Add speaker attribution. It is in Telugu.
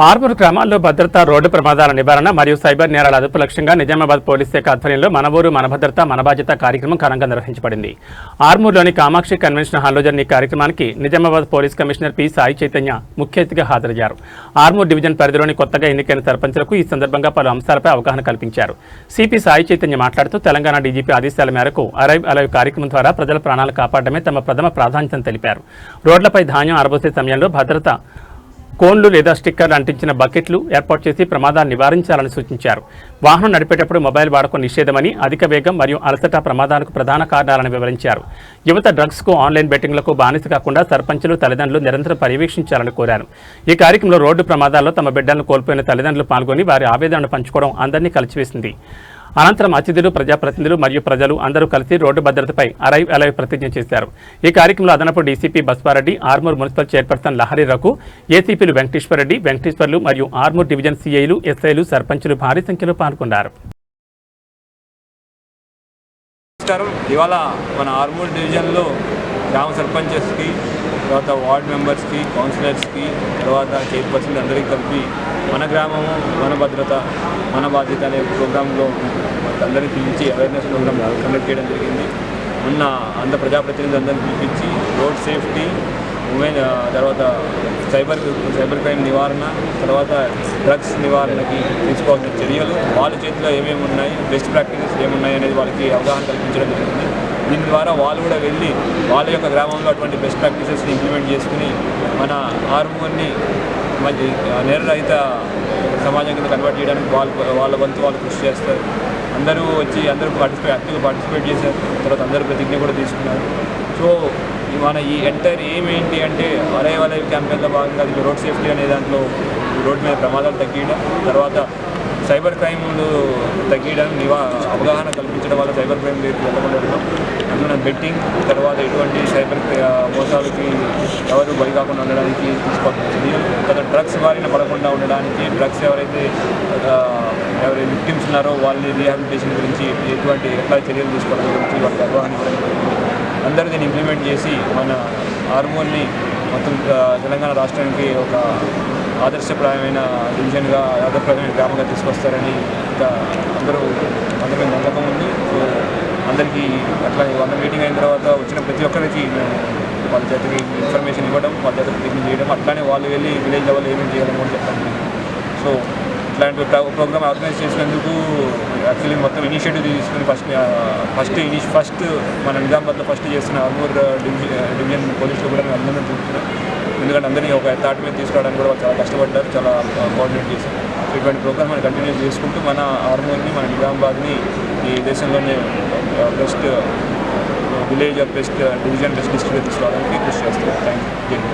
Speaker 1: ఆర్మూర్ గ్రామాల్లో భద్రత, రోడ్డు ప్రమాదాల నివారణ మరియు సైబర్ నేరాల అదుపు లక్ష్యంగా నిజామాబాద్ పోలీస్ శాఖ ఆధ్వర్యంలో మన ఊరు మన భద్రత మన బాధ్యత కార్యక్రమం ఘనంగా నిర్వహించబడింది. ఆర్మూర్లోని కామాక్షి కన్వెన్షన్ హాల్లో జరిగిన ఈ కార్యక్రమానికి Nizamabad police commissioner P Sai Chaitanya ముఖ్య అతిథిగా హాజరయ్యారు. ఆర్మూర్ డివిజన్ పరిధిలోని కొత్తగా ఎన్నికైన సర్పంచులకు ఈ సందర్భంగా పలు అంశాలపై అవగాహన కల్పించారు. సిపి సాయి చైతన్య మాట్లాడుతూ తెలంగాణ డీజీపీ ఆదేశాల మేరకు అరైవ్ అలైవ్ కార్యక్రమం ద్వారా ప్రజల ప్రాణాలు కాపాడమే తమ ప్రథమ ప్రాధాన్యతను తెలిపారు. రోడ్లపై ధాన్యం ఆరబోసే సమయంలో భద్రత కోన్లు లేదా స్టిక్కర్లు అంటించిన బకెట్లు ఏర్పాటు చేసి ప్రమాదాన్ని నివారించాలని సూచించారు. వాహనం నడిపేటప్పుడు మొబైల్ వాడకం నిషేధమని, అధిక వేగం మరియు అలసట ప్రమాదాలకు ప్రధాన కారణాలను వివరించారు. యువత డ్రగ్స్కు, ఆన్లైన్ బెట్టింగ్లకు బానిస కాకుండా సర్పంచులు, తల్లిదండ్రులు నిరంతరం పర్యవేక్షించాలని కోరారు. ఈ కార్యక్రమంలో రోడ్డు ప్రమాదాల్లో తమ బిడ్డలను కోల్పోయిన తల్లిదండ్రులు పాల్గొని వారి ఆవేదనను పంచుకోవడం అందరినీ కలిసివేసింది. అనంతరం అతిథులు, ప్రజాప్రతినిధులు మరియు ప్రజలు అందరూ కలిసి రోడ్డు భద్రతపై అరైవ్ అలైవ్ ప్రతిజ్ఞ చేశారు. ఈ కార్యక్రమంలో అదనపు DCP Baswareddy, Armoor municipal chairperson Lahari Raghu, ఏసీపీలు వెంకటేశ్వరరెడ్డి, వెంకటేశ్వర్లు మరియు ఆర్మూర్ డివిజన్ సీఐలు, ఎస్ఐలు, సర్పంచులు భారీ సంఖ్యలో పాల్గొన్నారు.
Speaker 2: ఇవాళ మన ఆర్మూర్ డివిజన్లో గ్రామ సర్పంచెస్కి, తర్వాత వార్డ్ మెంబర్స్కి, కౌన్సిలర్స్కి, తర్వాత చైర్పర్సన్ అందరికీ కలిపి మన గ్రామము మన భద్రత మన బాధ్యత అనే ప్రోగ్రాంలో అందరినీ పిలిపించి అవేర్నెస్ ప్రోగ్రామ్ కండక్ట్ చేయడం జరిగింది. మొన్న అంత ప్రజాప్రతినిధులు అందరినీ పిలిపించి రోడ్ సేఫ్టీ, ఉమెన్, తర్వాత సైబర్ క్రైమ్ నివారణ, తర్వాత డ్రగ్స్ నివారణకి తీసుకోవాల్సిన చర్యలు, వాళ్ళ చేతిలో ఏమేమి ఉన్నాయి, బెస్ట్ ప్రాక్టీసెస్ ఏమున్నాయి అనేది వాళ్ళకి అవగాహన కల్పించడం జరిగింది. దీని ద్వారా వాళ్ళు కూడా వెళ్ళి వాళ్ళ యొక్క గ్రామంలో అటువంటి బెస్ట్ ప్రాక్టీసెస్ని ఇంప్లిమెంట్ చేసుకుని మన ఆర్మూర్ని మంచి నేరరహిత సమాజం కింద కన్వర్ట్ చేయడానికి వాళ్ళ వంతు వాళ్ళు కృషి చేస్తారు. అందరూ వచ్చి యాక్టివ్గా పార్టిసిపేట్ చేశారు. తర్వాత అందరూ ప్రతిజ్ఞ కూడా తీసుకున్నారు. సో మన ఈ ఎంటైర్ ఏం ఏంటి అంటే అరైవ్ అలైవ్ క్యాంపెయిన్లో భాగంగా రోడ్ సేఫ్టీ అనే దాంట్లో రోడ్ మీద ప్రమాదాలు తగ్గించడం, తర్వాత సైబర్ క్రైమ్లు తగ్గించడం, అవగాహన కల్పించడం వల్ల సైబర్ క్రైమ్ రేట్లు వెళ్ళకుండా అందులో బెట్టింగ్, తర్వాత ఎటువంటి సైబర్ మోసాలకి ఎవరు బలి కాకుండా ఉండడానికి తీసుకోవాల్సిన చర్యలు, తర్వాత డ్రగ్స్ బారిన పడకుండా ఉండడానికి, డ్రగ్స్ ఎవరైతే విక్టిమ్స్ ఉన్నారో వాళ్ళని రీహాబిలిటేషన్ గురించి ఎట్లా చర్యలు తీసుకోవడం గురించి వాళ్ళకి అవగాహన ఇవ్వడం జరిగింది. అందరూ దీన్ని ఇంప్లిమెంట్ చేసి మన ఆర్మూర్ని మొత్తం తెలంగాణ రాష్ట్రానికి ఒక ఆదర్శప్రాయమైన డివిజన్గా, ఆదర్శప్రాయమైన గ్రామంగా తీసుకొస్తారని ఇంకా అందరూ నమ్మకం ఉంది. సో అందరికీ అట్లా వాళ్ళ మీటింగ్ అయిన తర్వాత వచ్చిన ప్రతి ఒక్కరికి మేము వాళ్ళ చేతికి ఇన్ఫర్మేషన్ ఇవ్వడం, వాళ్ళ చేత ప్రతిజ్ఞ చేయడం, అట్లానే వాళ్ళు వెళ్ళి విలేజ్ లెవెల్ ఏమేమి చేయాలని కూడా చెప్పండి. సో ఇట్లాంటి ప్రోగ్రామ్ ఆర్గనైజ్ చేసినందుకు యాక్చువల్లీ మొత్తం ఇనిషియేటివ్ తీసుకుని ఫస్ట్ మన నిజామాబాద్లో ఫస్ట్ చేస్తున్న ఆర్మూర్ డివిజన్ పోలీసులు కూడా మేము అభినందన చూపుతున్నాం. ఎందుకంటే అందరినీ ఒక తాటి మీద తీసుకురావడానికి కూడా చాలా కష్టపడ్డారు, చాలా కోఆర్డినేట్ చేశారు. సో ఇటువంటి ప్రోగ్రామ్ మనం కంటిన్యూ చేసుకుంటూ మన ఆర్మూర్ని, మన నిజామాబాద్ని ఈ దేశంలోనే best village, best division, best డిస్ట్రిక్ట్గా తీసుకోవడానికి కృషి చేస్తున్నాం. Thank you.